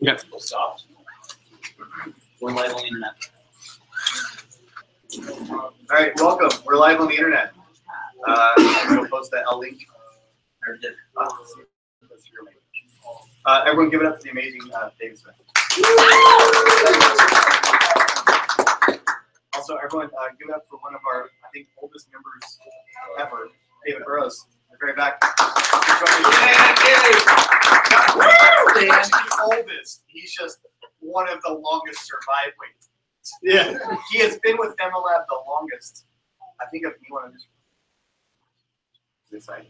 Yeah. Stop. We're live on the internet. All right, welcome. We're live on the internet. We'll post that link. Everyone give it up to the amazing David Smith. Also, everyone give it up for one of our, I think, oldest members ever, David Burrows, in the very back. He's the oldest. He's just one of the longest surviving. Yeah. He has been with Familab the longest, I think, of anyone on this side.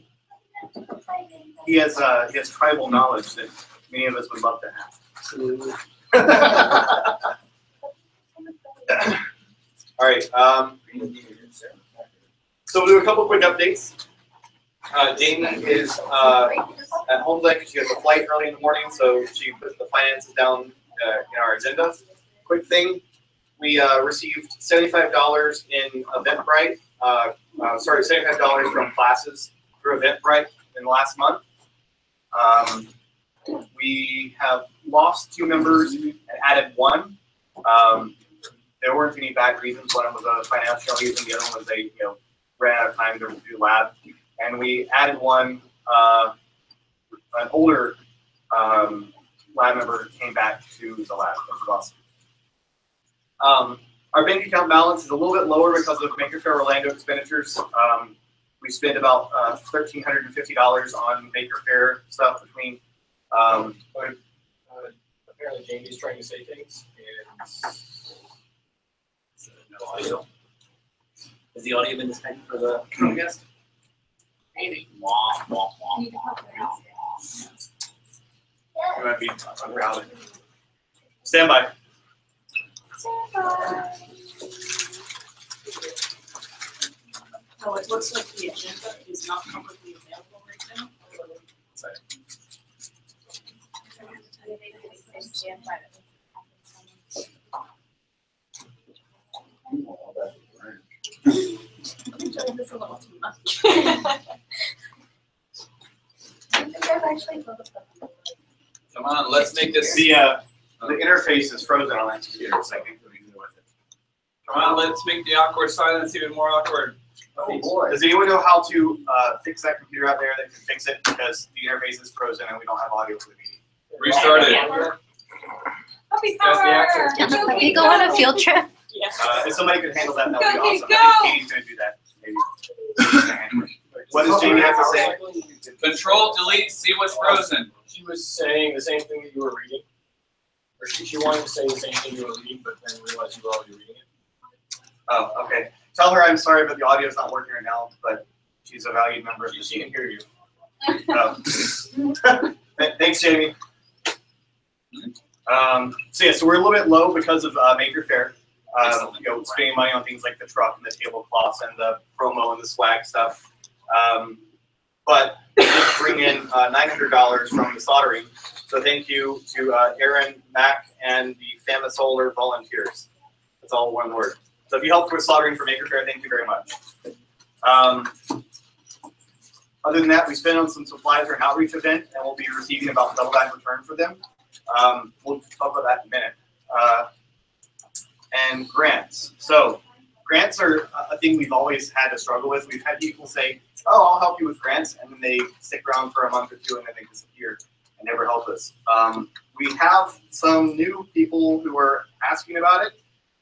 He has tribal knowledge that many of us would love to have. All right. So we'll do a couple quick updates. Jamie is at home today because she has a flight early in the morning, so she put the finances down in our agenda. Quick thing, we received $75 in Eventbrite. Sorry, $75 from classes through Eventbrite in the last month. We have lost 2 members and added 1. There weren't any bad reasons. One was a financial reason. The other one was they ran out of time to do lab. And we added 1, an older lab member came back to the lab. That was awesome. Our bank account balance is a little bit lower because of Maker Faire Orlando expenditures. We spent about $1,350 on Maker Faire stuff between. Apparently, Jamie's trying to say things. No audio. Has the audio been disconnected for the guest? Maybe. Wah, wah, wah. It might be unrouted. Stand by. Oh, it looks like the agenda is not publicly available right now. This a little too much. Come on, let's make this. The interface is frozen on that computer, so I think we can do with it. Come on, let's make the awkward silence even more awkward. Oh boy. Does anyone know how to fix that computer out there that can fix it because the interface is frozen and we don't have audio for the meeting? Restart it. Puppy That's the power! action. Can we go on a field trip? Yes. If somebody could handle that, that would be Go, awesome. go! I think Katie's going to do that. Maybe. What does Jamie have to say? Control, delete, see what's frozen. She was saying the same thing that you were reading. Or she wanted to say the same thing you were reading, but then realized you were already reading it. Oh, okay. Tell her I'm sorry, but the audio is not working right now, but she's a valued member of the She team. can hear you. Thanks, Jamie. So we're a little bit low because of Maker Faire. Spending money on things like the truck and the tablecloths and the promo and the swag stuff. But we did bring in $900 from the soldering. So thank you to Aaron, Mac, and the Fama Solar volunteers. That's all one word. So if you helped with soldering for Maker Faire, thank you very much. Other than that, we spent on some supplies for an outreach event, and we'll be receiving about double that in return for them. We'll talk about that in a minute. And grants. So grants are a thing we've always had to struggle with. We've had people say, oh, I'll help you with grants, and then they stick around for a month or 2 and then they disappear and never help us. We have some new people who are asking about it,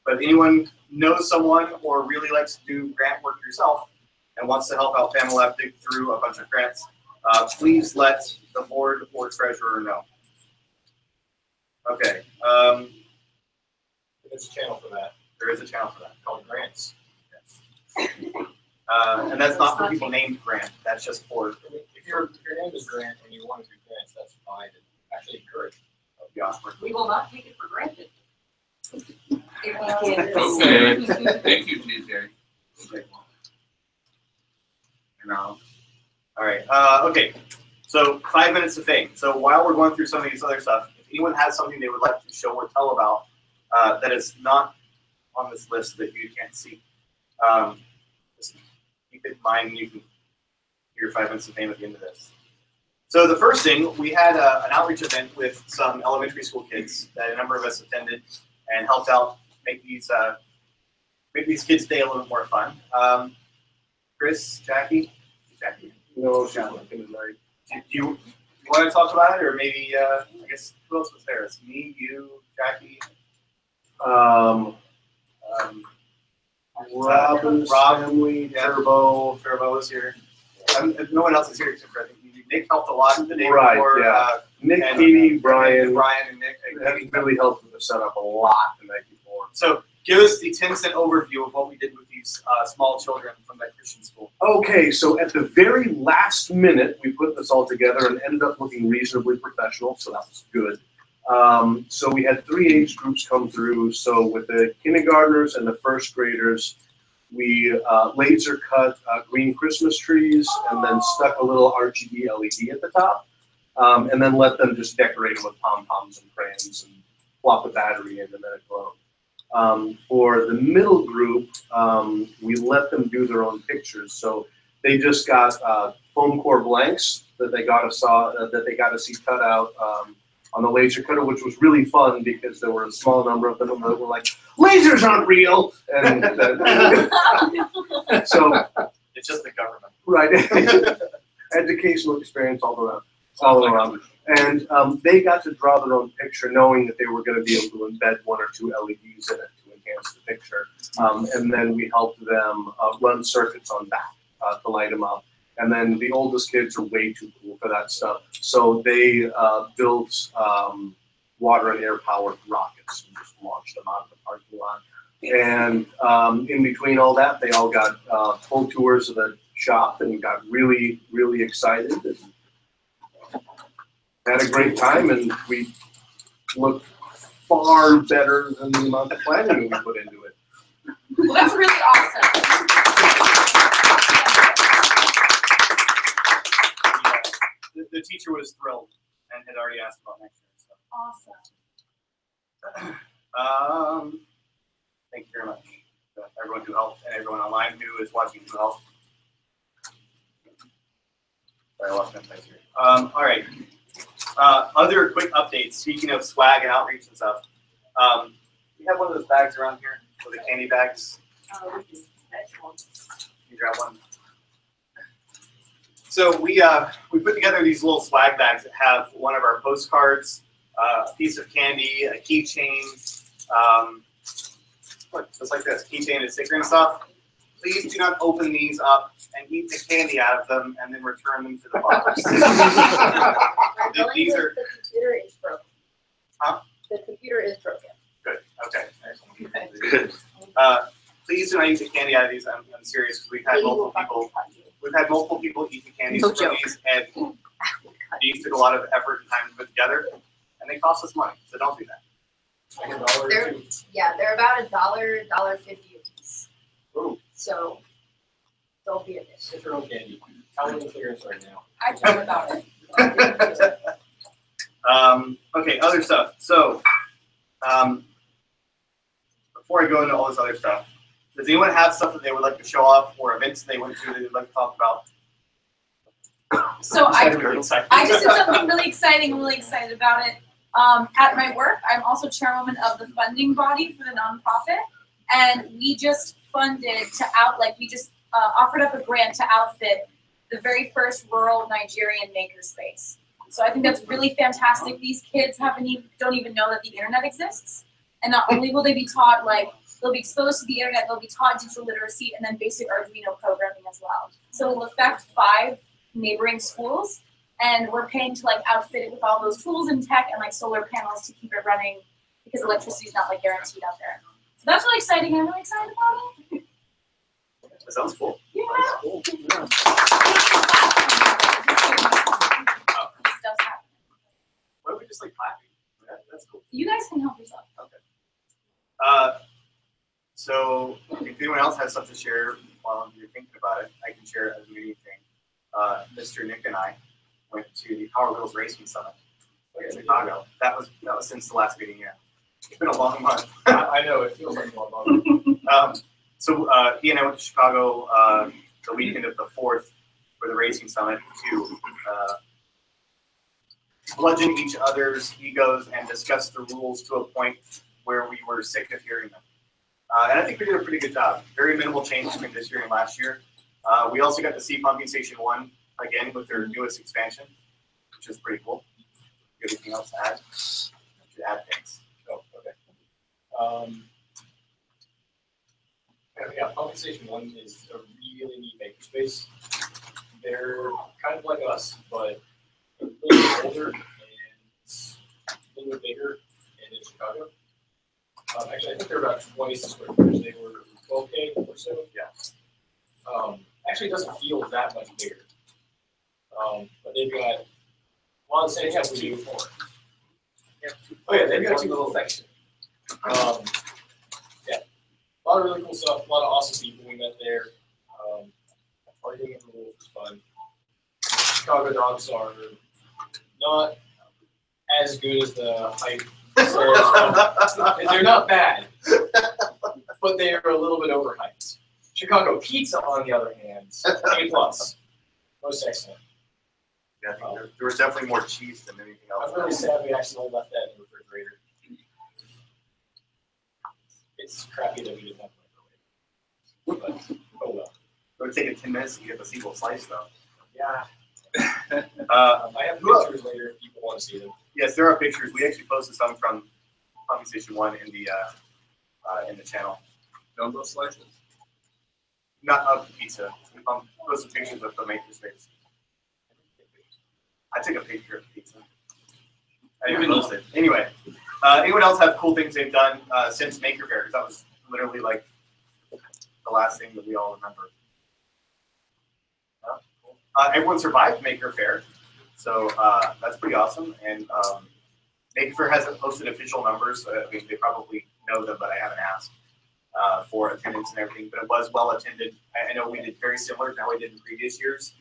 but if anyone knows someone or really likes to do grant work yourself and wants to help out Familab dig through a bunch of grants, please let the board or treasurer know. Okay. There's a channel for that. There is a channel for that. Called grants. Yes. And that's not for people named Grant. That's just for. If your name is Grant and you want to do grants, that's fine. And actually encourage. We will not take it for granted. Okay. Thank you, TJ. Okay. All right. Okay. So 5 minutes of fame. So while we're going through some of these other stuff, if anyone has something they would like to show or tell about that is not on this list that you can't see, just keep it in mind and you can hear 5 minutes of fame at the end of this. So the first thing, we had an outreach event with some elementary school kids that a number of us attended and helped out make these kids' day a little bit more fun. Chris, Jackie. No, she's working tonight. Do you want to talk about it, or maybe I guess who else was there? It's me, you, Jackie. Robin's Rob, family, yeah. Turbo. Turbo was here. No one else is here except for I think Nick helped a lot the day Right, before. yeah. Nick, and, Katie, Brian, and Nick. have really helped with the setup a lot the night before. So give us the 10-cent overview of what we did with these small children from that Christian school. Okay, so at the very last minute, we put this all together and ended up looking reasonably professional, so that was good. So we had 3 age groups come through. So with the kindergartners and the first graders, we laser cut green Christmas trees and then stuck a little RGB LED at the top, and then let them just decorate it with pom-poms and crayons and plop a battery in and then it glowed. For the middle group, we let them do their own pictures. So they just got foam core blanks that they got to see cut out on the laser cutter, which was really fun because there were a small number of them that were like, lasers aren't real, and so It's just the government. right, educational experience all around. And they got to draw their own picture, knowing that they were going to be able to embed 1 or 2 LEDs in it to enhance the picture. And then we helped them run circuits on that to light them up. And then the oldest kids are way too cool for that stuff. So they built water and air powered rockets and just launched them out of the parking lot. And in between all that, they all got full tours of the shop and got really, really excited and had a great time. And we looked far better than the amount of planning we put into it. Well, that's really awesome. The teacher was thrilled and had already asked about next year. So. Thank you very much to everyone who helped and everyone online who is watching who helped. Sorry, I lost my place here. All right. Other quick updates. Speaking of swag and outreach and stuff, we have one of those bags around here, with the candy bags. You grab one. So we put together these little swag bags that have one of our postcards, a piece of candy, a keychain, look, just like this, keychain and sticker and stuff. Please do not open these up and eat the candy out of them and then return them to the box. These are. The computer is broken. Huh? The computer is broken. Good. Okay. Good. Please do not eat the candy out of these. I'm serious because we've had multiple people. We've had multiple people eat the candies No from joke. these, and these took a lot of effort and time to put together, and they cost us money. So don't do that. Like $1 or They're, $2. yeah, they're about $1, $1.50 a piece. Ooh. So don't be a bitch. Get your own candy. Tell me the clearance right now. I thought about it. Okay, other stuff. So, before I go into all this other stuff, does anyone have stuff that they would like to show off or events they went to that they'd like to talk about? So I Really excited. just did something really exciting. I'm really excited about it. At my work, I'm also chairwoman of the funding body for the nonprofit, and we just funded we just offered up a grant to outfit the very first rural Nigerian makerspace. So I think that's really fantastic. These kids don't even know that the internet exists, and not only will they be taught, they'll be exposed to the internet, they'll be taught digital literacy and then basic Arduino programming as well. So it'll affect 5 neighboring schools. And we're paying to outfit it with all those tools and tech and solar panels to keep it running because electricity is not guaranteed out there. So that's really exciting. I'm really excited about it. That sounds cool. Yeah. Cool. This stuff's happening. Why don't we just clapping? That's cool. You guys can help yourself. Okay. So if anyone else has stuff to share while you're thinking about it, I can share it as a meeting thing. Mr. Nick and I went to the Power Wheels Racing Summit in Chicago. That was since the last meeting. Yeah, it's been a long month. I know, it feels like one month. So he and I went to Chicago the weekend of the 4th for the Racing Summit to bludgeon each other's egos and discuss the rules to a point where we were sick of hearing them. And I think we did a pretty good job. Very minimal change between this year and last year. We also got to see Pumping Station 1 again with their newest expansion, which is pretty cool. Anything else to add? To add things. Oh, okay. Yeah, Pumping Station 1 is a really neat makerspace. They're kind of like us, but a little older and a little bit bigger and in Chicago. Actually, I think they're about twice the square footage. They were 12K or so. Yeah. Actually, it doesn't feel that much bigger. But they've got, well, the same have we do for it. Oh yeah, they've got two little section. Yeah, a lot of really cool stuff. A lot of awesome people we met there. Arguing with the rules was fun. Chicago dogs are not as good as the hype says. They're not bad, but they are a little bit overhyped. Chicago pizza, on the other hand, A+. Most excellent. Yeah, I think there was definitely more cheese than anything else. I'm really sad we accidentally left that in the refrigerator. It's crappy that we didn't have a microwave. But, oh well. It would take it 10 minutes to get the single slice, though. Yeah. I have pictures later if people want to see them. Yes, there are pictures. We actually posted some from Pumping Station 1 in the channel. Jumbo slices. Not of the pizza. We posted pictures of the makerspace. I took a picture of the pizza. I didn't post it. Anyway, anyone else have cool things they've done since Maker Faire? Because that was literally like the last thing that we all remember. No? Everyone survived Maker Faire, so that's pretty awesome. And Maker Faire hasn't posted official numbers. I mean, they probably know them, but I haven't asked for attendance and everything. But it was well attended. I know we did very similar to how we did in previous years.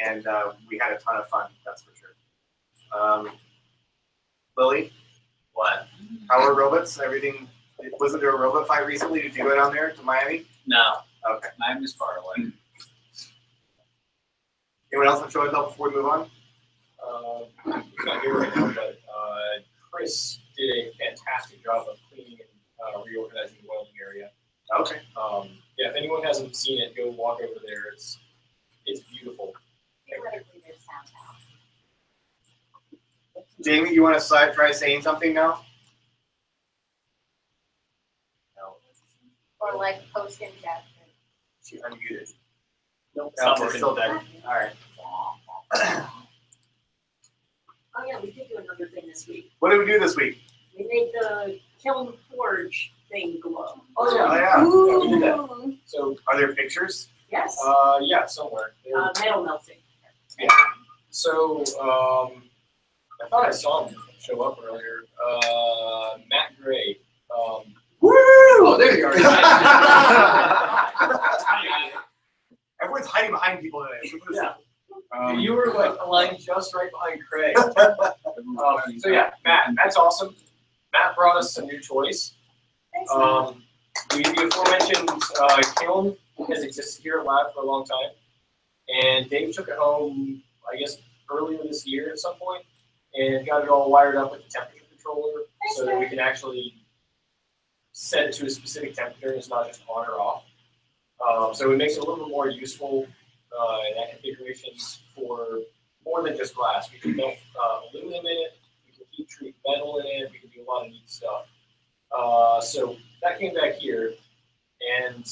And we had a ton of fun, that's for sure. Lily? What? How are robots? Everything? Wasn't there a robot fight recently? Did you go down there to Miami? No. Okay. Miami's far away. Anyone else have showing up before we move on? He's not here right now, but Chris did a fantastic job of cleaning and reorganizing the welding area. Okay. Yeah, if anyone hasn't seen it, go walk over there. It's beautiful. Theoretically, there's sound now. Jamie, you want to try saying something now? No. Or like post in chat. She unmuted. Nope. No, it's still dead. All right. Oh yeah, we did do another thing this week. What did we do this week? We made the kiln forge thing glow. Oh yeah. We did that. Ooh. So, Are there pictures? Yes. yeah, somewhere. Metal melting. Yeah. So, I thought I saw him show up earlier. Matt Gray. Woo! Oh, there you are. Everyone's hiding behind people today. Yeah. You were like aligned just right behind Craig. So yeah, Matt's awesome. Matt brought us some new toys. Thanks, The aforementioned kiln has existed here at Lab for a long time, and Dave took it home, I guess, earlier this year at some point, and got it all wired up with the temperature controller so that we can actually set it to a specific temperature and it's not just on or off. So it makes it a little bit more useful in that configurations for more than just glass. We can melt aluminum in it, we can heat treat metal in it, we can do a lot of neat stuff. So that came back here and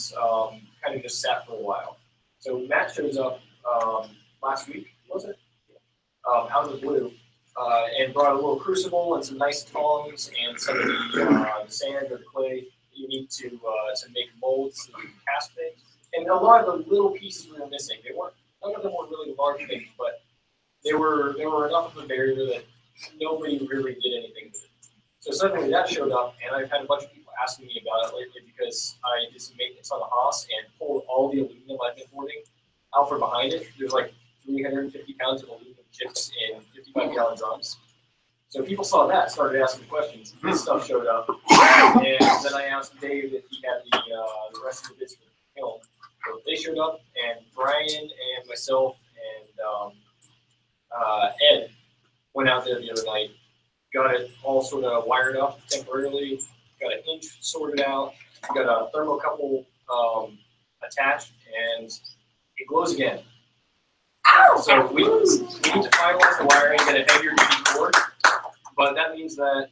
kind of just sat for a while. So Matt shows up last week, was it? Out of the blue, and brought a little crucible and some nice tongs and some of the sand or the clay that you need to make molds so you can cast things. And a lot of the little pieces we were missing. None of them were really large things, but they were enough of a barrier that nobody really did anything with it. So suddenly that showed up, and I've had a bunch of people asking me about it lately because I did some maintenance on the Haas and pulled all the aluminum I've been hoarding out from behind it. There's like 350 pounds of aluminum chips in 55-gallon drums. So people saw that, started asking questions. This stuff showed up, and then I asked Dave if he had the rest of the bits for the kiln. So they showed up, and Brian and myself and Ed Went out there the other night, got it all sort of wired up temporarily, got an inch sorted out, got a thermocouple attached, and it glows again. Ow! So we need to finalize the wiring, get a heavier duty cord, but that means that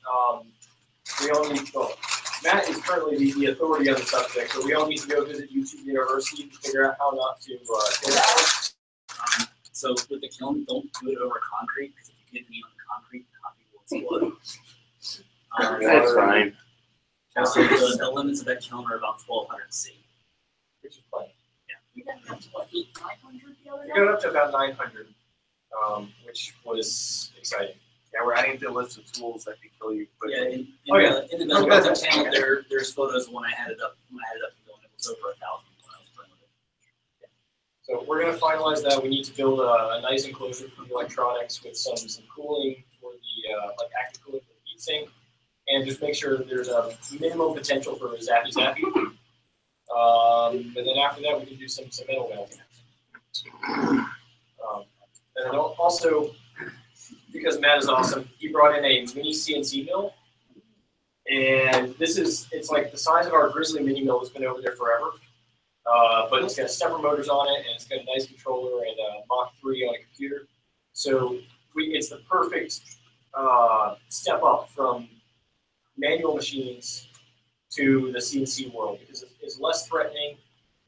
we all need, well, Matt is currently the authority on the subject, so we all need to go visit YouTube University to figure out how not to kill it. So with the kiln, don't do it over concrete, because if you get meat on the concrete will explode. That's fine. So the limits of that kiln are about 1200 C. Which is plenty. You got up to what, 800-900 the other We day? got up to about 900, which was exciting. Yeah, we're adding to the list of tools that can kill you Yeah, quickly. in the Metal channel, there's photos of when I had it up and going. It was over 1,000 when I was playing with it. So we're going to finalize that. We need to build a nice enclosure for the electronics with some cooling for the like active cooling for the heatsink, and just make sure that there's a minimum potential for zappy. And then after that, we can do some metal mounting. And then also, because Matt is awesome, he brought in a mini CNC mill. And it's like the size of our Grizzly mini mill that's been over there forever. But it's got stepper motors on it, and it's got a nice controller and a Mach 3 on a computer. So it's the perfect step up from manual machines to the CNC world, because it's less threatening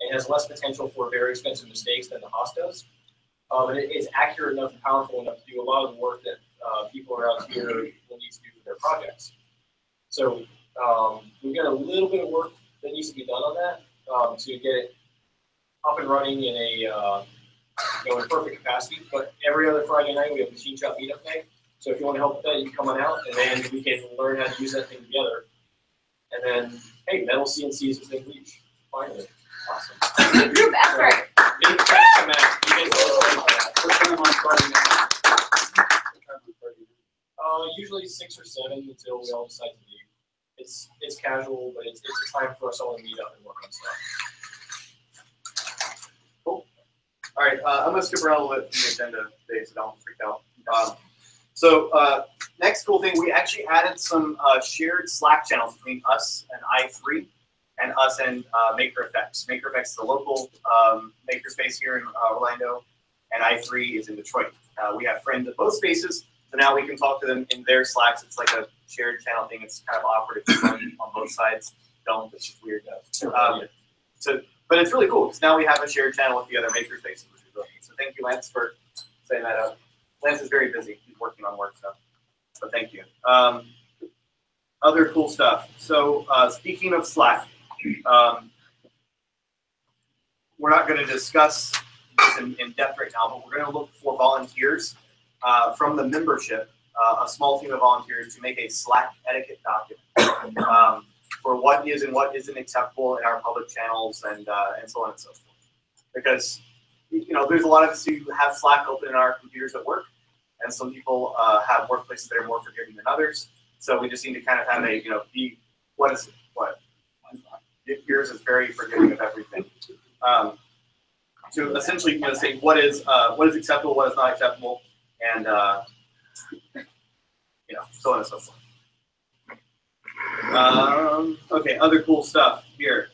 and has less potential for very expensive mistakes than the Haas does. But it's accurate enough and powerful enough to do a lot of the work that people around here will need to do for their projects. So we've got a little bit of work that needs to be done on that to get it up and running in a in perfect capacity. But every other Friday night we have machine shop meetup night. So if you want to help with that, you can come on out, and then we can learn how to use that thing together. And then, hey, metal CNCs within reach. Finally, awesome. Group effort. Big thanks to Matt. You guys are great for that. What time on Friday night? Usually 6 or 7 until we all decide to leave. It's casual, but it's a time for us all to meet up and work on stuff. Cool. All right, I'm gonna skip around a little bit in the agenda today, so don't freak out. So next cool thing, we actually added some shared Slack channels between us and i3, and us and MakerFX. MakerFX is a local makerspace here in Orlando, and i3 is in Detroit. We have friends at both spaces, so now we can talk to them in their Slacks. It's like a shared channel thing. It's kind of awkward if you're on both sides. Don't, it's just weird though. But it's really cool, because now we have a shared channel with the other makerspaces, which is really neat. So thank you, Lance, for setting that up. Lance is very busy. He's working on work stuff. So thank you. Other cool stuff. So speaking of Slack, we're not going to discuss this in depth right now, but we're going to look for volunteers from the membership, a small team of volunteers to make a Slack etiquette document for what is and what isn't acceptable in our public channels and so on and so forth. Because there's a lot of us who have Slack open in our computers at work, and some people have workplaces that are more forgiving than others. So we just need to kind of have a, yours is very forgiving of everything. To essentially, say what is acceptable, what is not acceptable, and so on and so forth. Okay, other cool stuff here.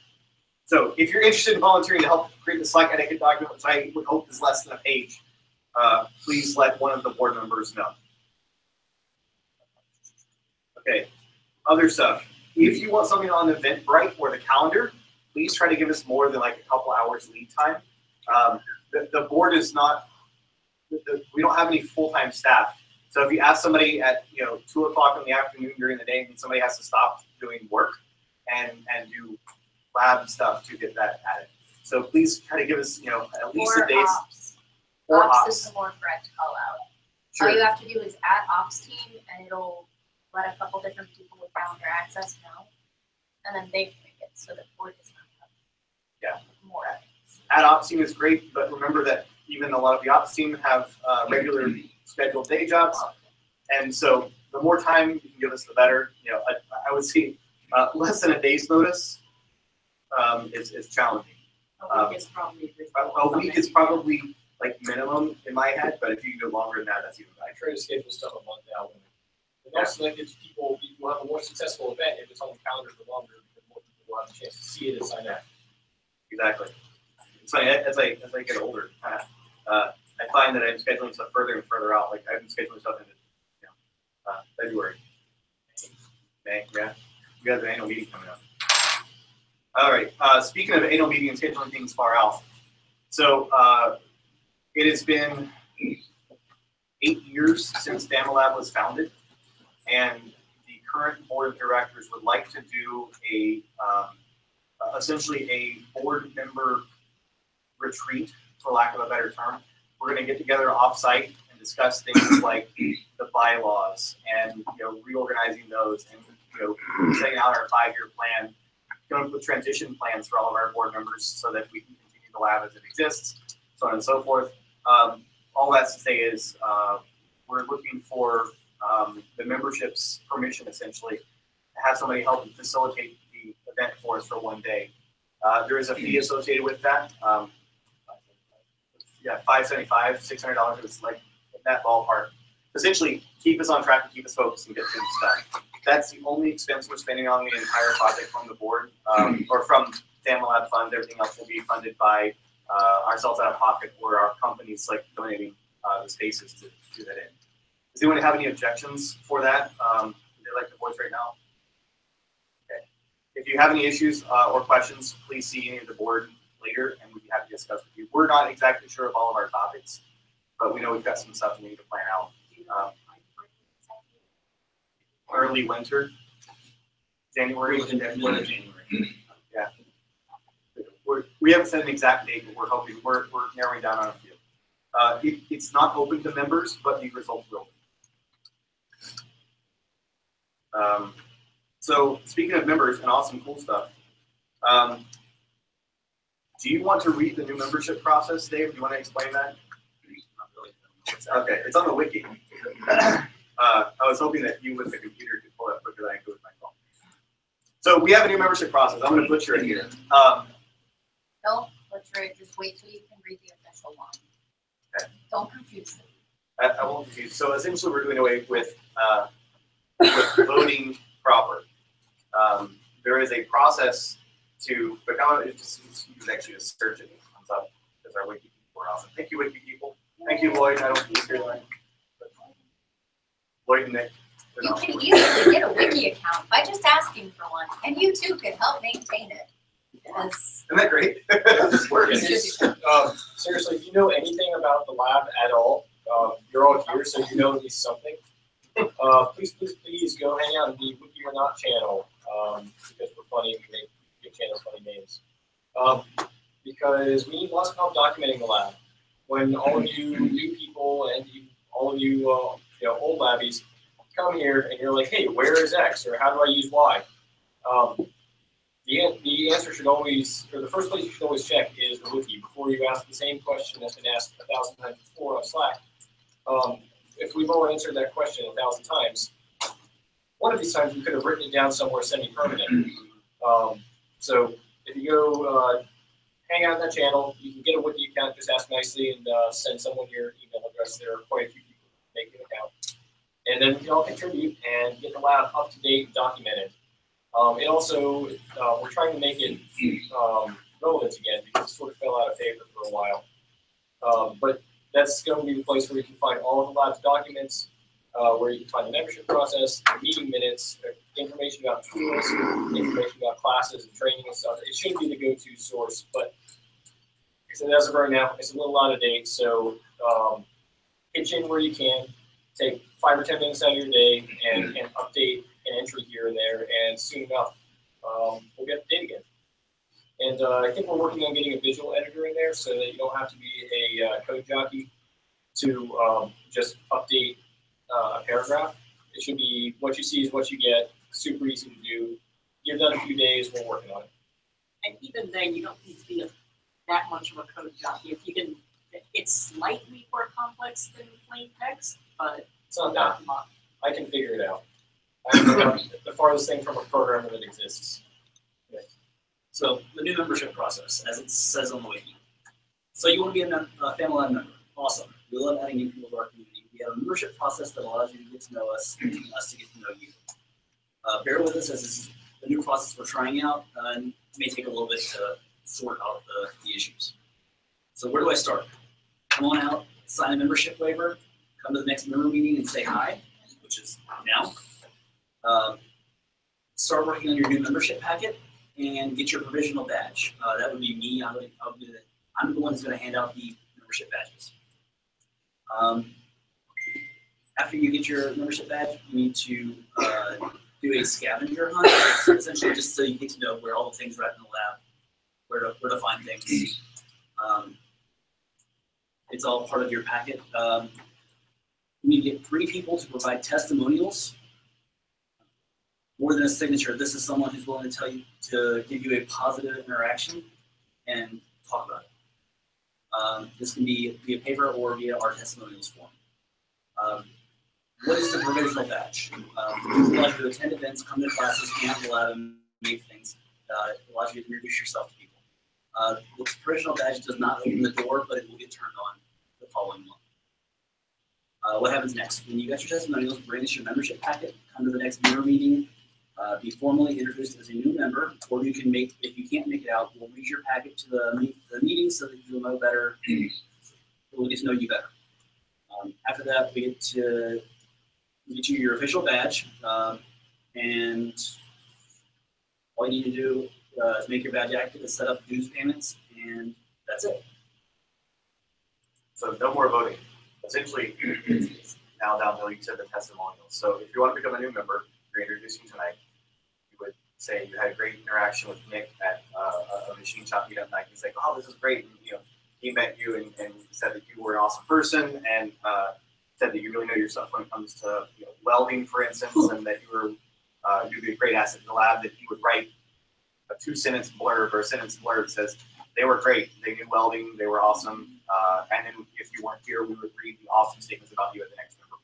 So if you're interested in volunteering to help create the Slack etiquette document, which I would hope is less than a page, please let one of the board members know. Okay, other stuff. If you want something on Eventbrite or the calendar, please try to give us more than like a couple hours lead time. The board is not, we don't have any full-time staff. So if you ask somebody at 2 o'clock in the afternoon during the day, and somebody has to stop doing work and do lab stuff to get that added. So please try to give us at least a day's. Or Ops is the more correct call out. Sure. All you have to do is add ops team, and it'll let a couple different people with calendar access know, and then they can make it so the board does not have more evidence. Add ops team is great, but remember that even a lot of the ops team have regular scheduled day jobs, and so the more time you can give us, the better. I would say less than a day's notice is challenging. A week is probably A week is probably like minimum in my head, but if you can go longer than that, that's even I better. try to schedule stuff a month out. And also that gives people will have a more successful event if it's on the calendar for longer, because more people will have a chance to see it and sign up. Exactly. It's funny, as I get older, I find that I'm scheduling stuff further and further out. Like I've been scheduling stuff into February. May, yeah. We got the annual meeting coming up. All right. Speaking of annual meeting and scheduling things far out, so it has been 8 years since Familab was founded, and the current board of directors would like to do a essentially a board member retreat, for lack of a better term. We're going to get together off-site and discuss things like the bylaws and reorganizing those, and setting out our 5-year plan, going up with transition plans for all of our board members so that we can continue the lab as it exists, so on and so forth. All that's to say is we're looking for the membership's permission, essentially, to have somebody help facilitate the event for us for one day. There is a fee associated with that. Yeah, $575, $600. It's like in that ballpark. Essentially, keep us on track and keep us focused and get things done. That's the only expense we're spending on the entire project from the board, or from Familab funds. Everything else will be funded by ourselves out of pocket, or our companies like donating the spaces to do that in. Does anyone have any objections for that? Would they like to voice right now? Okay. If you have any issues or questions, please see any of the board later, and we'd be happy to discuss with you. We're not exactly sure of all of our topics, but we know we've got some stuff we need to plan out. Early winter, January. Yeah. We haven't set an exact date, but we're hoping we're narrowing down on a few. It's not open to members, but the results will. So speaking of members and awesome cool stuff, do you want to read the new membership process, Dave? Do you want to explain that? Okay, it's on the wiki. I was hoping that you with the computer could pull it quicker than I could with my phone. So we have a new membership process. I'm going to butcher it here. Don't butcher it. Just wait till you can read the official one. Okay. Don't confuse it. I won't confuse. So essentially, we're doing away with voting proper. There is a process to become. You can actually just search it. It comes up because our wiki people are awesome. Thank you, wiki people. Thank you, Lloyd. I don't think he's here tonight. Lloyd and Nick. You can easily get a wiki account by just asking for one, and you too could help maintain it. Because isn't that great? This works. Seriously, if you know anything about the lab at all, you're all here, so you know at least something. Please go hang out in the Wiki or Not channel, because we're funny and we give channels funny names. Because we need lots of help documenting the lab. When all of you new people and all of you old labbies come here and you're like, hey, where is X, or how do I use Y? The answer should always, or the first place you should always check is the wiki before you ask the same question that's been asked 1,000 times before on Slack. If we've all answered that question 1,000 times, one of these times we could have written it down somewhere semi-permanent. So if you go hang out in that channel, you can get a wiki account, just ask nicely, and send someone your email address. There are quite a few people who make an account. And then we can all contribute and get the lab up to date and documented. It also, we're trying to make it relevant again because it sort of fell out of favor for a while. But that's going to be the place where you can find all of the lab's documents, where you can find the membership process, the meeting minutes, information about tools, information about classes and training and stuff. It should be the go-to source, but as of right now, it's a little out of date. So pitch in where you can, take 5 or 10 minutes out of your day and update an entry here and there, and soon enough, we'll get the date again. And I think we're working on getting a visual editor in there so that you don't have to be a code jockey to just update a paragraph. It should be what you see is what you get, super easy to do. Give that a few days, we're working on it. And even then, you don't need to be that much of a code jockey. If you can, it's slightly more complex than plain text, but it's not much. I can figure it out. I'm the farthest thing from a programmer that exists. So the new membership process, as it says on the wiki, So you want to be a Familab member. Awesome. We love adding new people to our community. We have a membership process that allows you to get to know us and us to get to know you. Bear with us as this is a new process we're trying out, and it may take a little bit to sort out the issues. So where do I start? Come on out, sign a membership waiver, come to the next member meeting and say hi, which is now. Start working on your new membership packet and get your provisional badge. That would be me. I'm the one who's going to hand out the membership badges. After you get your membership badge, you need to do a scavenger hunt. It's essentially just so you get to know where all the things are at in the lab, where to find things. It's all part of your packet. You need to get 3 people to provide testimonials. More than a signature, this is someone who's willing to tell you to give you a positive interaction and talk about it. This can be via paper or via our testimonials form. What is the provisional badge? It allows you to attend events, come to classes, hang out in the lab, and make things. It allows you to introduce yourself to people. The provisional badge does not open the door, but it will get turned on the following month. What happens next? When you got your testimonials, bring us your membership packet, come to the next member meeting, be formally introduced as a new member, or you can make, if you can't make it out, we'll read your packet to the meeting so that you'll know better, we'll get to know you better. After that, we get you your official badge, and all you need to do is make your badge active and set up dues payments, and that's it. So no more voting. Essentially, it's now down to the testimonials. So if you want to become a new member, you're introducing tonight, you would say you had a great interaction with Nick at a machine shop meetup night. He's like, oh, this is great. And, he met you and said that you were an awesome person and said that you really know your stuff when it comes to welding, for instance, and that you'd be a great asset in the lab, that he would write a 2-sentence blurb or a sentence blurb that says, they were great, they knew welding, they were awesome, and then if you weren't here, we would read the awesome statements about you at the next member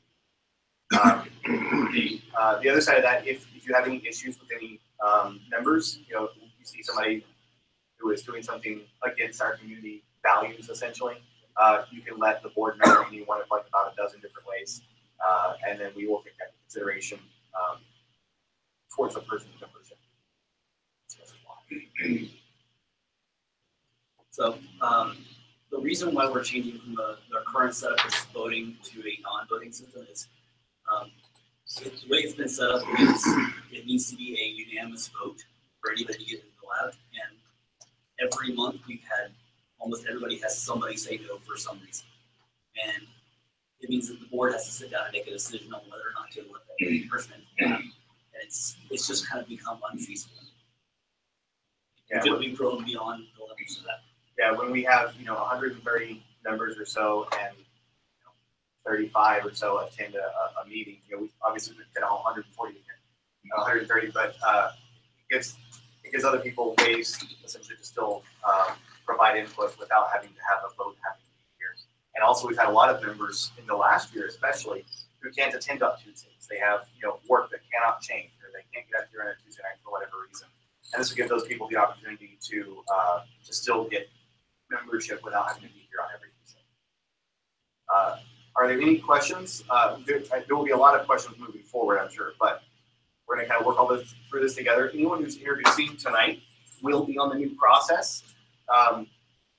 meeting. The other side of that, if you have any issues with any members, you see somebody who is doing something against our community values, essentially, you can let the board know any one of about a dozen different ways, and then we will take that into consideration towards the person's membership. So the reason why we're changing from the current setup of voting to a non-voting system is the way it's been set up is it needs to be a unanimous vote for anybody to get into the lab, and every month we've had almost everybody has somebody say no for some reason, and it means that the board has to sit down and make a decision on whether or not to let that person into the lab, and it's just kind of become unfeasible. Yeah, We've grown beyond the limits of that. Yeah, when we have 130 members or so, and 35 or so attend a meeting, we obviously could get all 140, 130, but it gives other people ways essentially to still provide input without having to have a vote having to be here. And also, we've had a lot of members in the last year, especially, who can't attend on Tuesdays. They have work that cannot change, or they can't get up here on a Tuesday night for whatever reason. And this will give those people the opportunity to still get membership without having to be here on every Tuesday. Are there any questions? There will be a lot of questions moving forward, I'm sure, but we're going to kind of work all through this together. Anyone who's introducing tonight will be on the new process.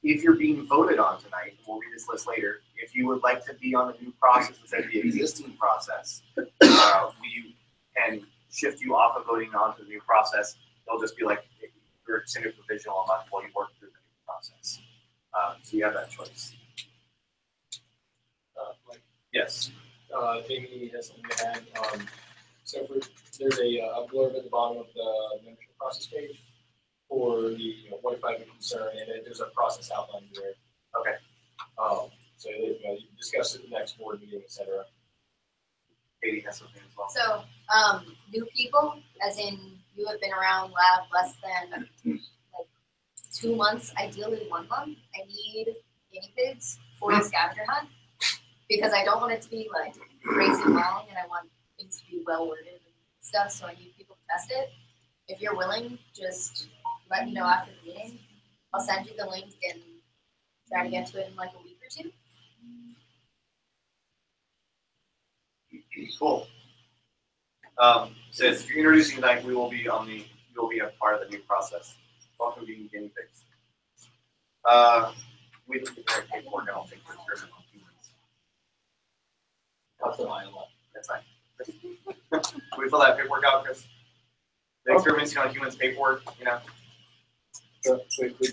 If you're being voted on tonight, we'll read this list later, if you would like to be on the new process instead of the existing process, we can shift you off of voting onto the new process. It'll just be like you're sending a provisional a month while you work through the new process. So you have that choice. Yes. Jamie has something to add. So there's a blurb at the bottom of the membership process page for the what if I have a concern, and there's a process outline there. Okay. So you can discuss it at the next board meeting, etc. Katie has something as well. So new people, as in you have been around lab less than like 2 months, ideally 1 month. I need guinea pigs for the scavenger hunt because I don't want it to be like crazy long, and I want things to be well worded and stuff. So I need people to test it. If you're willing, just let me know after the meeting. I'll send you the link and try to get to it in like a week or two. Cool. Says if you're introducing tonight, we will be a part of the new process. Welcome to being guinea pigs. We didn't get very paperwork, I don't think, for experimental humans. That's fine. Can we fill that paperwork out, Chris? The experimenting on humans paperwork, you know.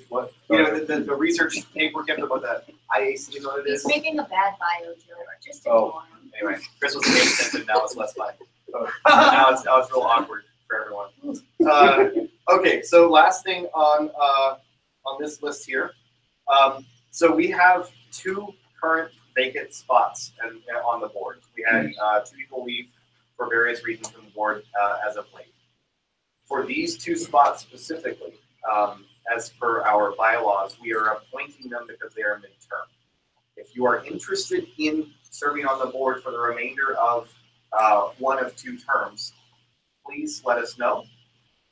What? You know, the research paperwork, about that IAC is what it He's is. making a bad bio joke. Just Oh. ignore him. Anyway, Chris was paying attention, now it's less fun. now it's real awkward for everyone. Okay, so last thing on this list here. So we have 2 current vacant spots on the board. We had 2 people leave for various reasons from the board as of late. For these 2 spots specifically, as per our bylaws, we are appointing them because they are midterm. If you are interested in serving on the board for the remainder of one of 2 terms, please let us know,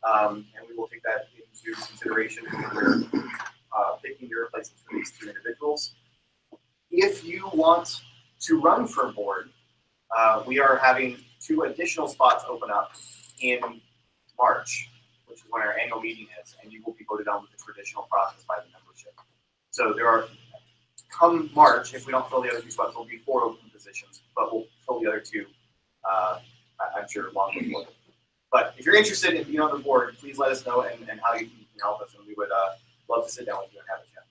and we will take that into consideration when we're picking your replacements for these 2 individuals. If you want to run for board, we are having 2 additional spots open up in March, which is when our annual meeting is, and you will be voted on with the traditional process by the membership. So there are, come March, if we don't fill the other 2 spots, there will be 4 open positions, but we'll fill the other 2, I'm sure, long before. But if you're interested in being on the board, please let us know and how you can help us, and we would love to sit down with you and have a chat.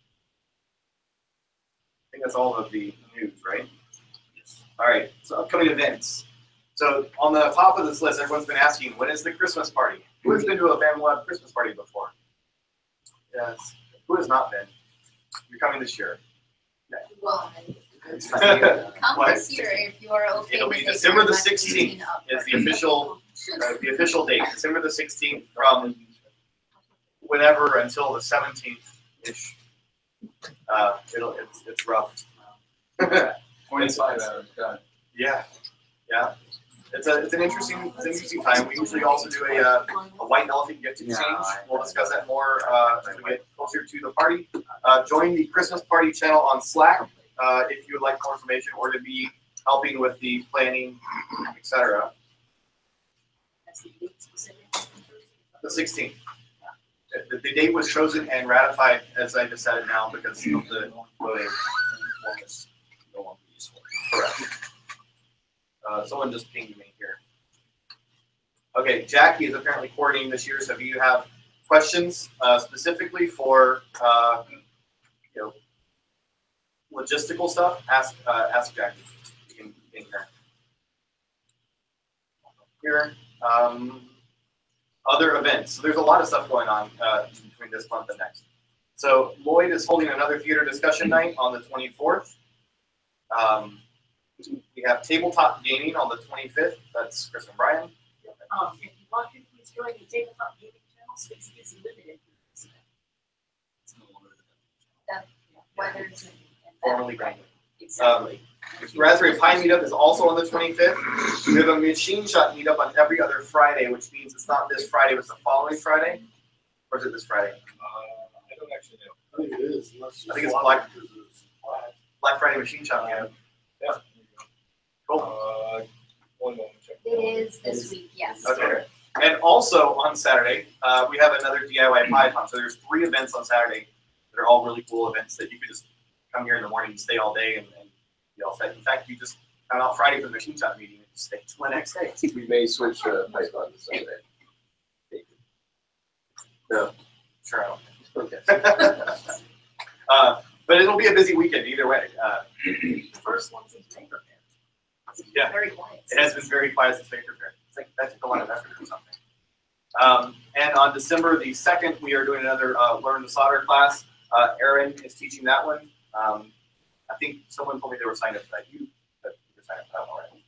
I think that's all of the news, right? Yes. All right, so upcoming events. So on the top of this list, everyone's been asking, when is the Christmas party? Who has been to a Familab Christmas party before? Yes. Who has not been? You're coming this year. Well, It's come this year if you are okay. It'll be with it December the very much 16th being up is for the official date. December the 16th from whenever until the 17th-ish. It's rough. 25 hours, got it. Yeah. It's an interesting time. We usually also do a white elephant gift exchange. We'll discuss that more as we get closer to the party. Join the Christmas party channel on Slack if you would like more information or to be helping with the planning, etc. The 16th. The date was chosen and ratified, as I just said it now, because of the voting. Correct. Someone just pinged me here. Okay, Jackie is apparently coordinating this year, so if you have questions specifically for logistical stuff, ask Jackie. You can hear. Here. Other events. So there's a lot of stuff going on between this month and next. So Lloyd is holding another theater discussion night on the 24th. We have tabletop gaming on the 25th. That's Chris and Brian. If you want to, please join the tabletop gaming channel. Space is limited. It's no longer Weather's Formerly Brian. Exactly. Raspberry Pi meetup is also on the 25th. We have a machine shop meetup on every other Friday, which means it's not this Friday, but it's the following Friday. Or is it this Friday? I don't actually know. I think it is. I think it's Black Friday machine shop meetup. Yeah. Cool. One moment, check. It is this week, yes. Okay. And also on Saturday, we have another DIY Python. So there's 3 events on Saturday that are all really cool events that you could just come here in the morning and stay all day and be all set. In fact, you just come out Friday for the machine shop meeting and stay till the next day. We may switch Python to Sunday. No, sure I don't. Okay. But it'll be a busy weekend either way. The first one since Baker Fair. It's Yeah. very quiet. It has been very quiet since Baker Fair. It's like that took a lot of effort or something. And on December the 2nd, we are doing another Learn to Solder class. Erin is teaching that one. I think someone told me they were signed up for that. You signed up for that one already.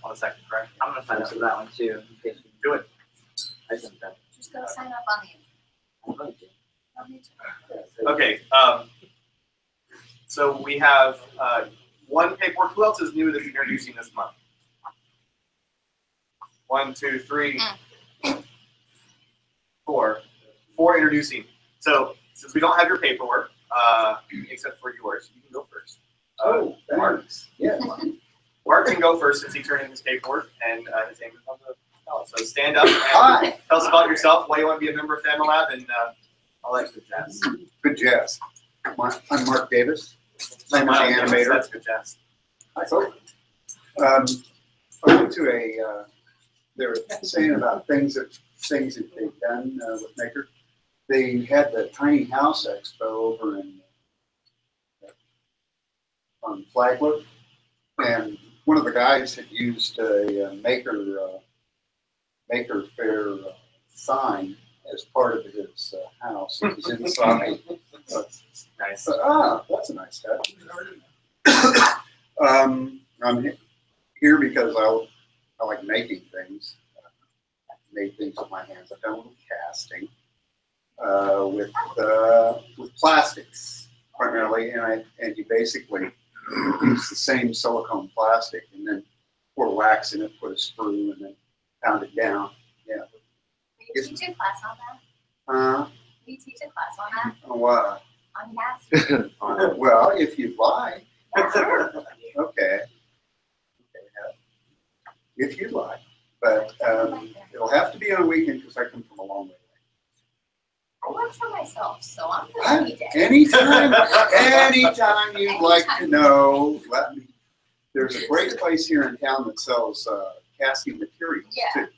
On the second, correct? I'm gonna sign up for that one too. In case we Do it. I sent that. Just go sign up on the I'm going to. Okay. So we have one paperwork. Who else is new that's introducing this month? 1, 2, 3, 4. 4 introducing. So since we don't have your paperwork, except for yours. You can go first. Oh, Mark. Yeah. Mark can go first since he turned in his paperwork, and his name is on the ballot. So stand up and Hi. tell us about yourself, why you want to be a member of Familab, and all that good jazz. Good jazz. I'm Mark Davis. I'm the Yes, animator. that's good jazz. I thought. I went to a. They were saying about things that they've done with Maker. They had the Tiny House Expo over in on Flagler, and one of the guys had used a Maker Fair sign as part of his house. It was inside. Nice. That's a nice touch. I'm here because I like making things. Made things with my hands. I've done a little casting with plastics primarily, and you basically use the same silicone plastic and then pour wax in it, put a sprue, and then pound it down. Yeah. Will you teach a class on that? Will you teach a class on that? What? On casting? Well, if you'd like. Yeah. Okay. If you'd like, but it'll have to be on a weekend because I come from a long way I work for myself, so I'm away. good. Anytime you'd like to know, let me. There's a great place here in town that sells casting materials too,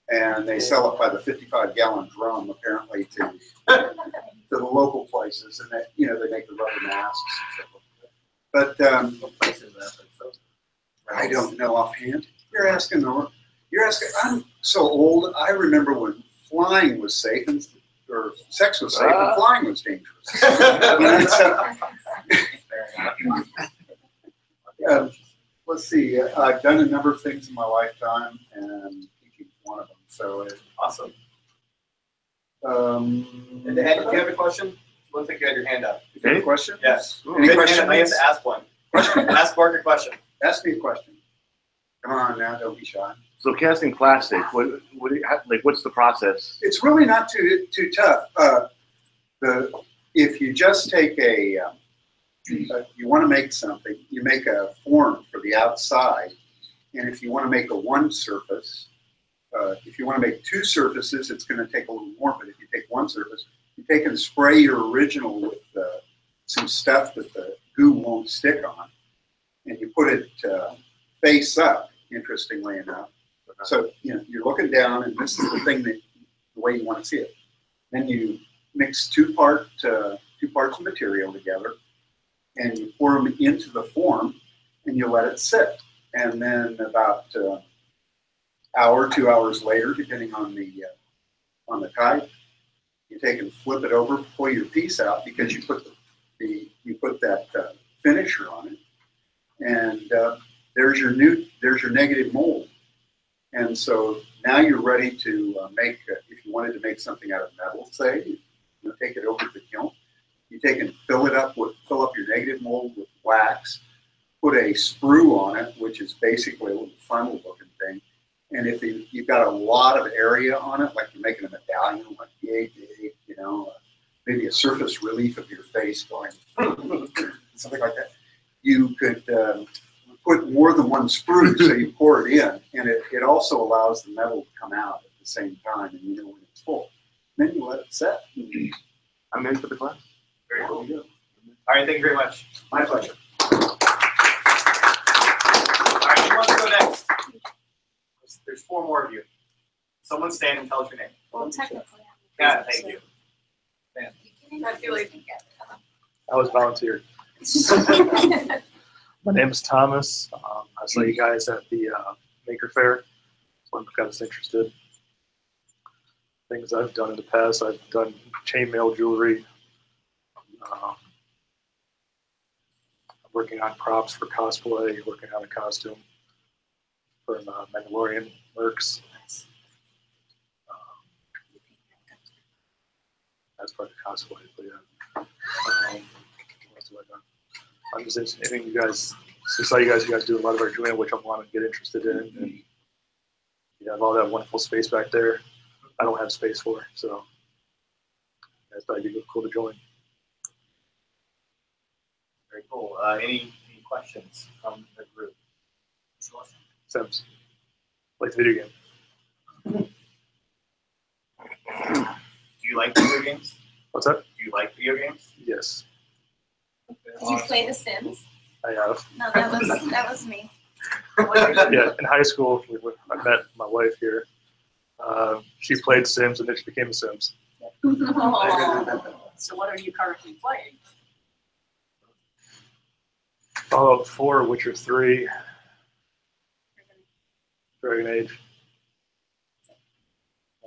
and they sell it by the 55-gallon drum apparently to the local places, and they make the rubber masks and stuff. But What place is that? I don't know offhand. You're asking. I'm so old. I remember when flying was safe or sex was safe and flying was dangerous. Let's see. I've done a number of things in my lifetime, and teaching one of them. So Awesome. And And Ed, do you have a question? Looks like you had your hand up. any questions? Yes. Any questions? I have to ask one. Ask Mark a question. Ask me a question. Come on now, don't be shy. So casting plastic, what's the process? It's really not too tough. If you just take you want to make something, you make a form for the outside, and if you want to make a one surface, if you want to make two surfaces, it's going to take a little more. But if you take one surface, you take and spray your original with some stuff that the goo won't stick on, and you put it face up. Interestingly enough, so you're looking down, and this is the thing the way you want to see it. Then you mix two parts of material together, and you pour them into the form, and you let it sit. And then about hour, 2 hours later, depending on the type, you take and flip it over, pull your piece out because you put that finisher on it, and there's your negative mold. And so now you're ready to make, if you wanted to make something out of metal, say, take it over to the kiln. You take and fill up your negative mold with wax, put a sprue on it, which is basically a little funnel looking thing. And if you've got a lot of area on it, like you're making a medallion, like big, maybe a surface relief of your face going, something like that, you could put more than one sprue, so you pour it in, and it also allows the metal to come out at the same time, and when it's full. Then you let it set. I'm in for the class. Very cool. All right, thank you very much. My pleasure. All right, who wants to go next? There's 4 more of you. Someone stand and tell us your name. Well, technically. Yeah, thank you. I feel like I was volunteered. My name is Thomas. I saw you guys at the Maker Fair. That's what got us interested. Things I've done in the past, I've done chainmail jewelry. I'm working on props for cosplay, working on a costume for Mandalorian Mercs. That's part of cosplay, but yeah. What else have I done? I'm just interested in you guys. I saw you guys do a lot of Arduino, which I want to get interested in, and you have all that wonderful space back there. I don't have space for, so I thought it'd be cool to join. Very cool. Any questions from the group? Sims. Like the video game. Do you like video games? What's that? Do you like video games? Yes, Did you play The Sims? I have. No, that was me. Yeah, in high school, I met my wife here. She played Sims and then she became a Sims. So what are you currently playing? Fallout 4, Witcher 3, Dragon Age.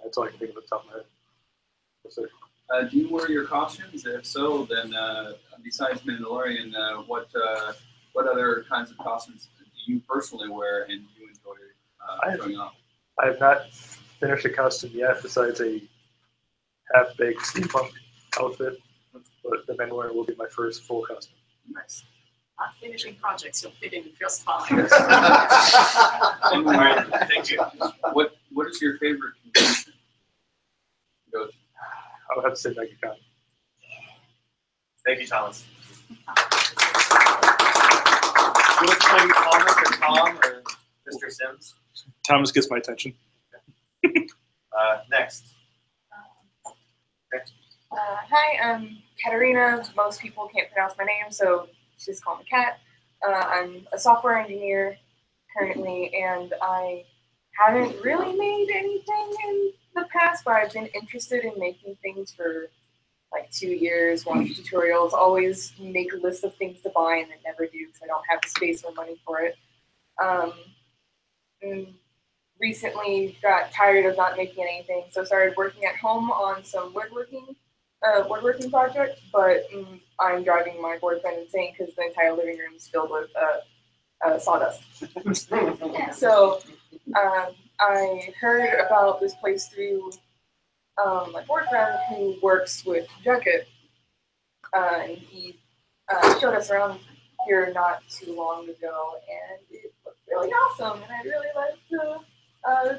That's all I can think of at the top of my head. Yes, sir. Do you wear your costumes? If so, then besides Mandalorian, what other kinds of costumes do you personally wear and you enjoy showing off? I have not finished a costume yet besides a half-baked steampunk outfit, but the Mandalorian will be my first full costume. Nice. Not finishing projects, you'll fit in just fine. All right, thank you. What is your favorite convention? Go to. I would have to say MegaCon. Thank you, Thomas. Who wants to play Thomas or Tom or Mr. Sims? Thomas gets my attention. Next. Hi, I'm Katerina. Most people can't pronounce my name, so just call me Kat. I'm a software engineer currently, and I haven't really made anything in the past, but I've been interested in making things for like 2 years, watch tutorials, always make a list of things to buy and then never do because I don't have the space or money for it. And recently got tired of not making anything, so started working at home on some woodworking project, but I'm driving my boyfriend insane because the entire living room is filled with sawdust. So I heard about this place through my boyfriend who works with Junket, and he showed us around here not too long ago, and it looked really awesome, and I'd really like to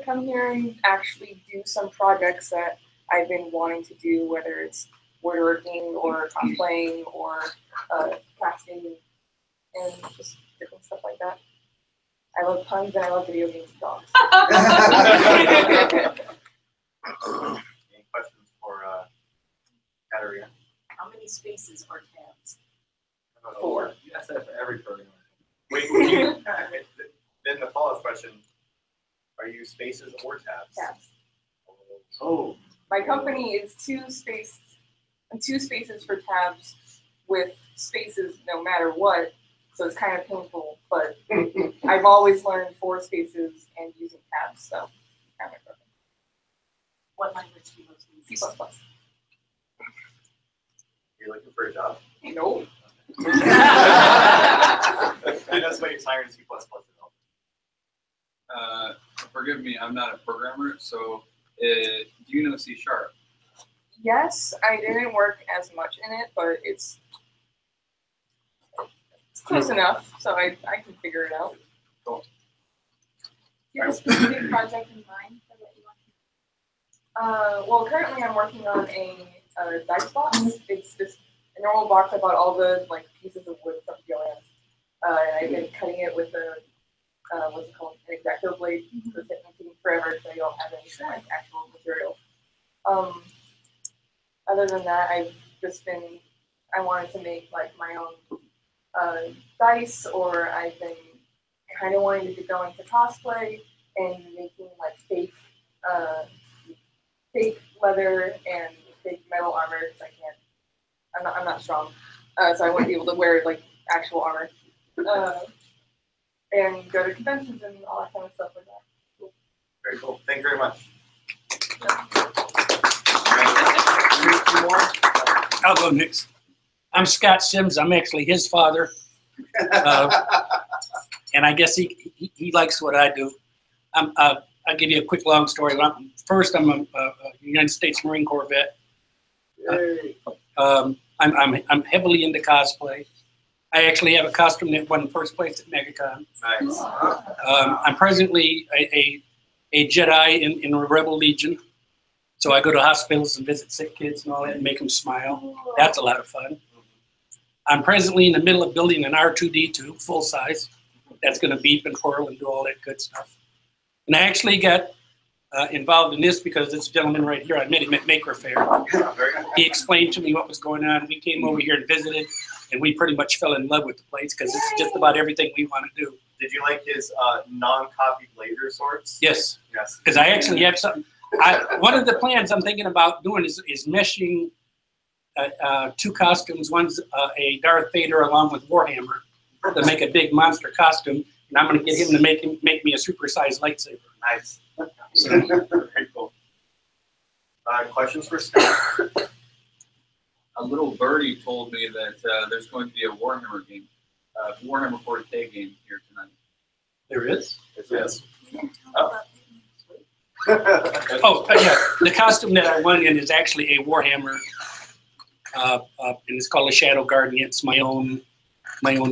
come here and actually do some projects that I've been wanting to do, whether it's woodworking or cosplaying or casting and just different stuff like that. I love puns and I love video games and dogs. Any questions for Katerina? How many spaces are tabs? 4. You asked that for every program. Wait, you, then the follow-up question, are you spaces or tabs? Tabs. Oh. My company is 2 spaces for tabs with spaces no matter what, so it's kind of painful, but I've always learned 4 spaces and using tabs, so kind of perfect. What language do you most use? C++. You're looking for a job? Nope. That's why you're hiring C++ developer. Forgive me, I'm not a programmer, so do you know C#? Yes, I didn't work as much in it, but it's close enough, so I can figure it out. Cool. Do you have a specific project in mind for what you want? Well, currently I'm working on a dice box. It's just a normal box. I bought all the like pieces of wood from PLS, and I've been cutting it with a what's it called, an X-Acto blade. So it's taking forever because I don't have any like actual material. Other than that, I wanted to make like my own dice, or I've been kind of wanting to go into cosplay and making like fake leather and fake metal armor because I'm not strong, so I want to be able to wear like actual armor and go to conventions and all that kind of stuff like that. Cool. Very cool. Thank you very much. I'll go next. I'm Scott Sims. I'm actually his father. And I guess he likes what I do. I'll give you a quick long story. First, I'm a United States Marine Corps vet. I'm heavily into cosplay. I actually have a costume that won first place at MegaCon. Nice. I'm presently a Jedi in a Rebel Legion. So I go to hospitals and visit sick kids and all that and make them smile. That's a lot of fun. I'm presently in the middle of building an R2D2 full size. That's going to beep and whirl and do all that good stuff. And I actually got involved in this because this gentleman right here, I met him at Maker Fair. He explained to me what was going on. We came over here and visited, and we pretty much fell in love with the place because this is just about everything we want to do. Did you like his non-copied laser sorts? Yes. Yes. Because I actually have something. One of the plans I'm thinking about doing is meshing two costumes. One's a Darth Vader along with Warhammer to make a big monster costume, and I'm going to get him to make me a supersized lightsaber. Nice. Very cool. Questions for Scott? A little birdie told me that there's going to be a Warhammer game, Warhammer 40K game here tonight. There is? Yes. Oh, yeah. The costume that I went in is actually a Warhammer, and it's called a Shadow Guardian. It's my own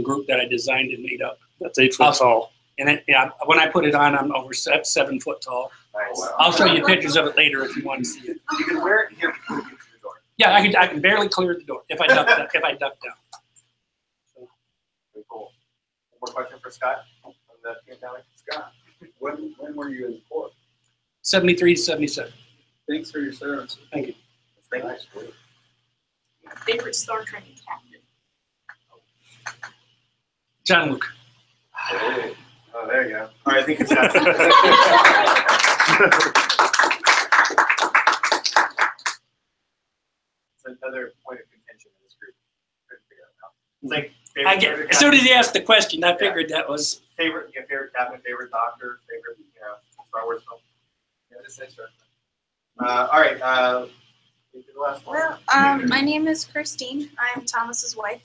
group that I designed and made up. That's 8 foot tall. And when I put it on, I'm over 7 foot tall. Nice. I'll show you pictures of it later if you want to see it. You can wear it here before you get to the door. Yeah, I can barely clear the door if I duck down. Very cool. One more question for Scott from the team down there. Scott, when were you in the Corps? 73 to 77. Thanks for your service. Thank you. Thank you. Nice. Favorite Star Trek captain? John Luke. Hey. Oh, there you go. All right, I think it's Scott. It's another point of contention in this group. Couldn't figure it out. It's like favorite As soon as he asked the question, I figured that was. favorite captain, favorite doctor, favorite Star Wars film. Yeah, just say Star Trek. All right. The last one. Well, my name is Christine. I'm Thomas's wife.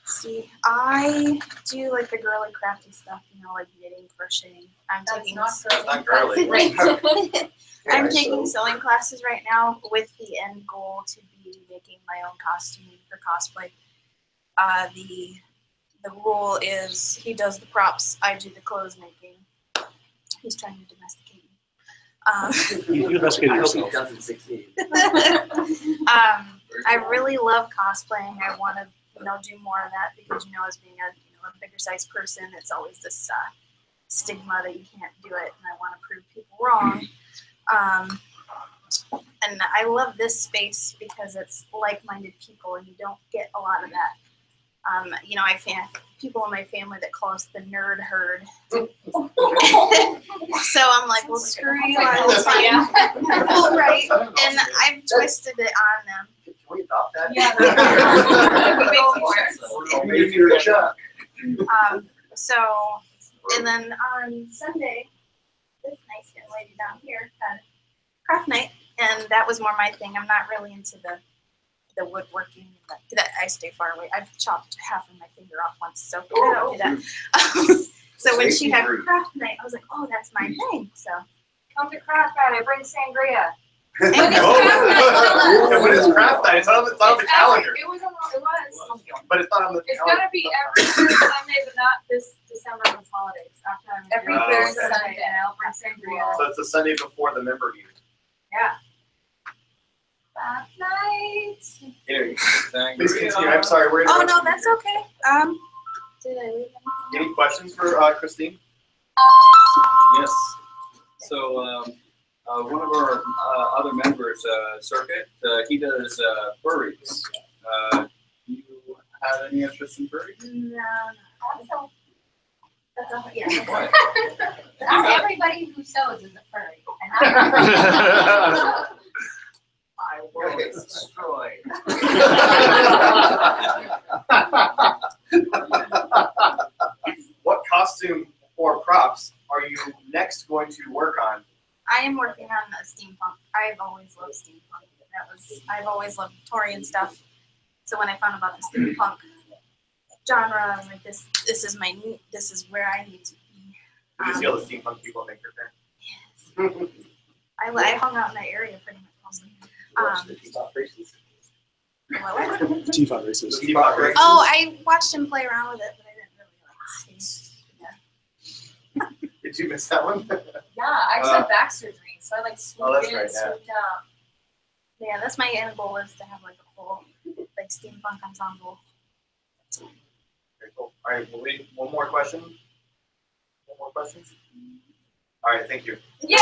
Let's see, I do like the girly crafty stuff, like knitting, crocheting. I'm taking I'm taking sewing classes right now with the end goal to be making my own costume for cosplay. The rule is he does the props, I do the clothes making. He's trying to domesticate me. You domesticated I hope yourself. he doesn't succeed. I really love cosplaying. I want to, do more of that because, as being a bigger size person, it's always this stigma that you can't do it, and I want to prove people wrong. And I love this space because it's like-minded people, and you don't get a lot of that. I have people in my family that call us the nerd herd. So I'm like, well, screw you. Well, right. And I've twisted it on them. Can we adopt that? Yeah. Maybe you're a Chuck. And then on Sunday, this nice young lady down here had craft night, and that was more my thing. I'm not really into the woodworking. That I stay far away. I've chopped half of my finger off once, so I don't do that. So when she had craft night, I was like, oh, that's my thing. So Come to craft night, I bring sangria. When it's craft night, it's not on the calendar. It was. But it's not on the It's calendar. gonna be every third Sunday, but not this December with holidays. After I'm Every third third Sunday, and I'll bring sangria. So it's the Sunday before the member meeting. Yeah. Craft night. Here, please continue. I'm sorry, we're oh interrupting no, that's you. okay. Did I leave anything? Any questions for Christine? Yes. So one of our other members, Circuit, he does furries. Do you have any interest in furries? No. That's all. Yeah. What? Not everybody who sews is a furry. I will destroy. What costume or props are you next going to work on? I am working on a steampunk. I've always loved steampunk. I've always loved Victorian stuff. So when I found about the steampunk genre, I'm like, this is where I need to be. Did you see all the steampunk people make your fair? Yes. I hung out in that area pretty much mostly. T-Font races. Oh, I watched him play around with it, but I didn't really like see. Did you miss that one? Yeah, I just had back surgery, so I swooped that's in right, and swooped out. Yeah, that's my end goal is to have like a full like steampunk ensemble. Very cool. All right, we'll wait. One more question. One more questions. All right, thank you. Yay!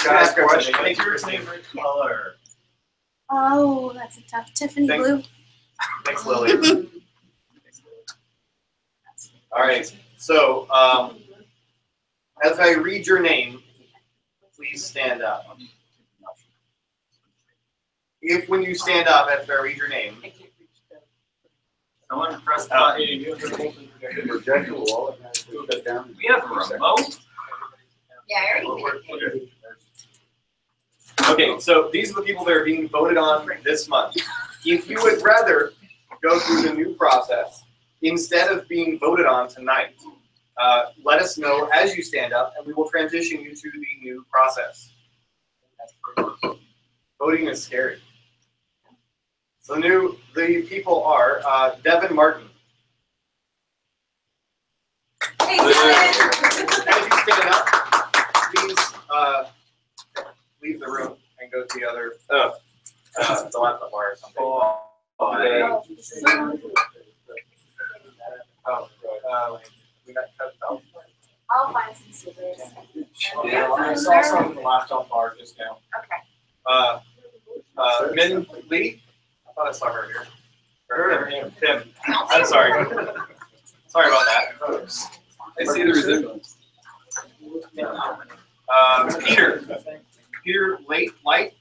Guys, question. Thank your favorite color. Oh, that's a tough Tiffany Thanks. blue. Thanks, Lily. All right. So, as I read your name, please stand up. If when you stand up after I read your name, someone press the button. Projector wall. We have a remote. Yeah, I already did it. Okay, so these are the people that are being voted on this month. If you would rather go through the new process instead of being voted on tonight, let us know as you stand up, and we will transition you to the new process. Voting is scary. So the people are Devin Martin. Hey, As you stand up, please leave the room and go to the other, the laptop bar or something. We got cut out. I'll find some scissors. Yeah, I saw some in the laptop bar just now. Okay. Min Lee? I thought I saw her here. Or Tim. I'm sorry. Sorry about that. I see the resemblance. Peter. Peter Light? Light?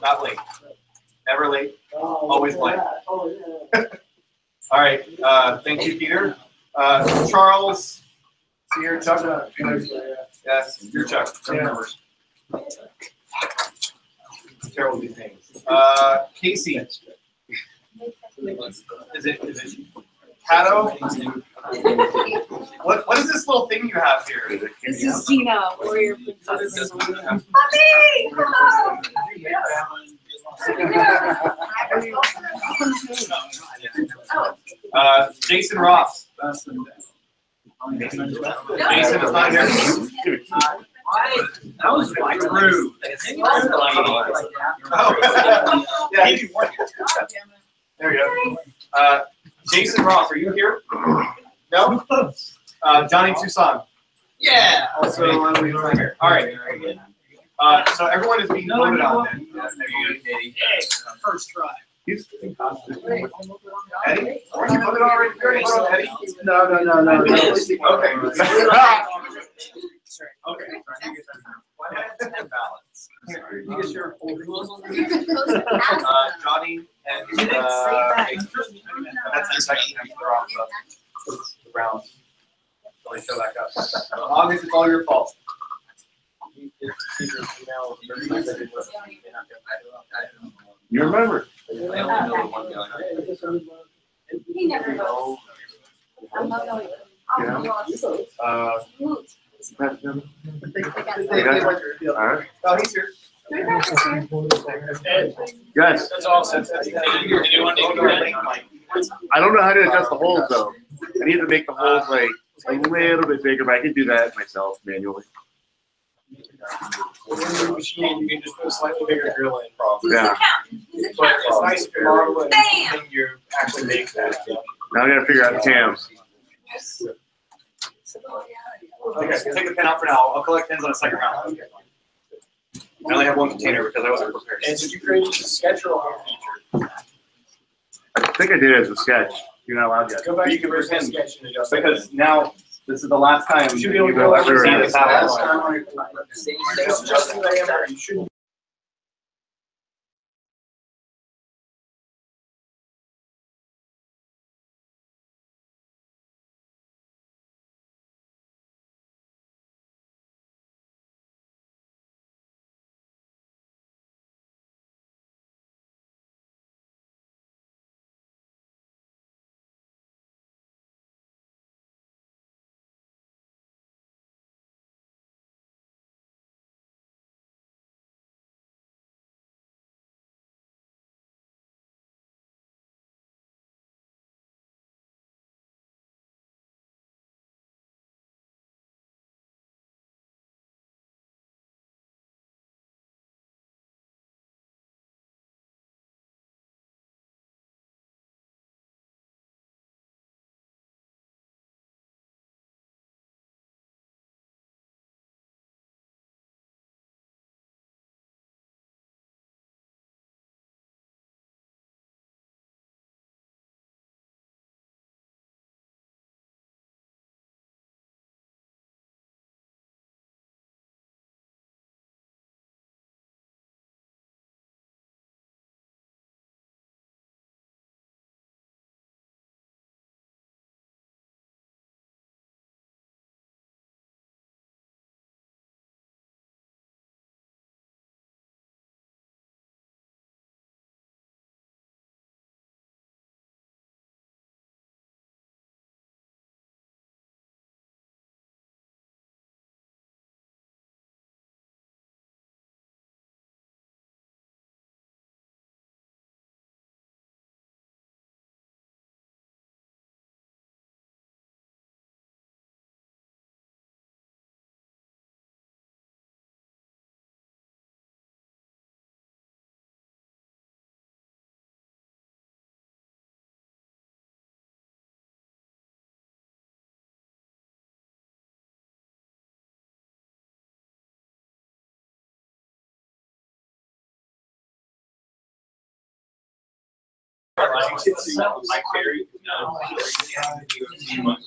Not late. Never late. Always light. All right. Thank you, Peter. Charles. See here, Chuck? Yes, you're Chuck. Numbers. Terrible these names. Casey. Is it Cato? What is this little thing you have here? This is Xena, warrior princess. Jason Ross. Jason is not here. That was my crew. Yeah. There you go. Jason Ross, are you here? No? Johnny Tucson. Yeah. Also, here. All right. So everyone is being voted on then. First try. Eddie? Weren't you voted already? You already voted on Eddie? No. Okay. Okay. Balance. Johnny and that's the second time they're off the round. So they show back up. August, it's all your fault. You remember? I only know the one guy. He never knows. Alright. Oh, he's here. Yes. That's awesome. Anyone need to I don't know how to adjust the holes though. I need to make the holes like a little bit bigger, but I can do that myself manually. When you're in the machine, you can just put a slightly bigger drill in. Yeah. But it's nice if you're modeling and you actually make that. Now I gotta figure out the cams. Okay, take the pen out for now. I'll collect pens on a second round. I only have one container because I wasn't prepared. And did you create a sketch or a home feature? I think I did it as a sketch. You're not allowed yet. Go back You to can the original pretend. sketch and adjust it. Because now this is the last time You should you be able to will go ever over see that. this happen. Just adjust the diameter. You shouldn't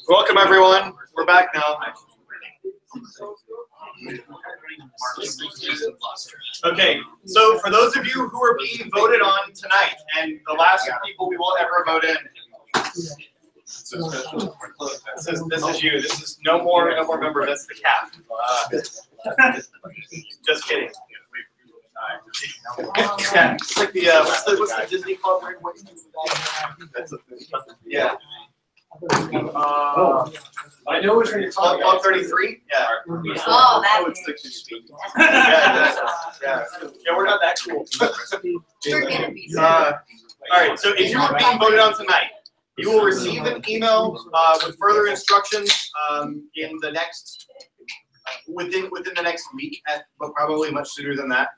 Welcome, everyone. We're back now. Okay, so for those of you who are being voted on tonight, and the last people we will ever vote in, this is you. This is no more members. That's the cap. Just kidding. Yeah, it's like the what's the Disney Club? Yeah. I know which one you're talking Club about. 33. Yeah. Oh, that it's 60 feet. Yeah, we're not that cool. We're gonna be. All right. So if you're being voted on tonight, you will receive an email with further instructions in the next within the next week, but probably much sooner than that.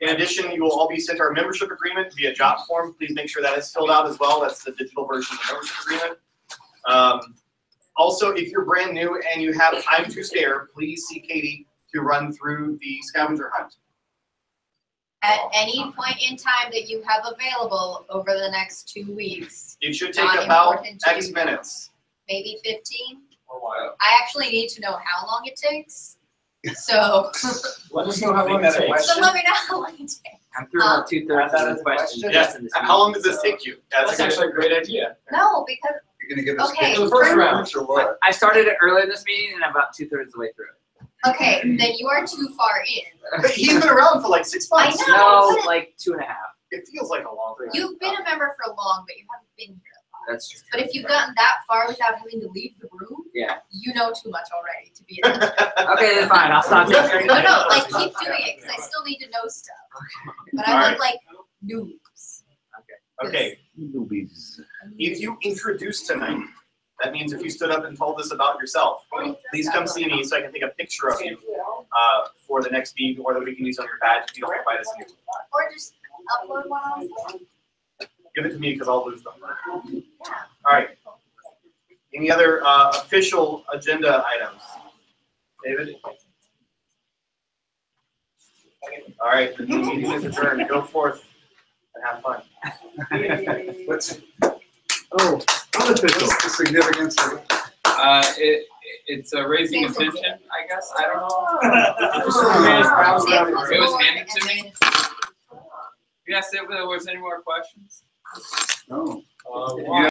In addition, you will all be sent our membership agreement via job form. Please make sure that is filled out as well. That's the digital version of the membership agreement. Also, if you're brand new and you have time to spare, please see Katie to run through the scavenger hunt. At any point in time that you have available over the next 2 weeks. It should take Not about important to X do. minutes. Maybe 15. I actually need to know how long it takes. So, Let us know how long it takes. so let me know how long it takes. I'm through about 2/3 of the questions. Yeah. How long does this take you? That's actually a great idea. No, because You're gonna give us Okay, tips the first round. or what? I started it earlier in this meeting and I'm about 2/3 of the way through it. okay, then you are too far in. But he's been around for like 6 months. I know. No, but like 2.5. It feels like a long time. You've been a member for long, but you haven't been here a lot. That's true. But if you've gotten that far without having to leave the room, Yeah. you know too much already to be in it. Okay, then fine. I'll stop. No, like keep doing it because I still need to know stuff. But I look like noobs. Okay. If you introduced tonight, that means if you stood up and told us about yourself, please come see me so I can take a picture of you for the next meeting, or that we can use on your badge if you don't invite us here. Or just upload one on. Give it to me because I'll lose them. Yeah. All right. Any other official agenda items? David? All right, the meeting is adjourned. Go forth and have fun. What's unofficial? What's the significance of it? It's raising attention, I guess. I don't know. It It was handed to me. Yes, if there was any more questions. No. Wow.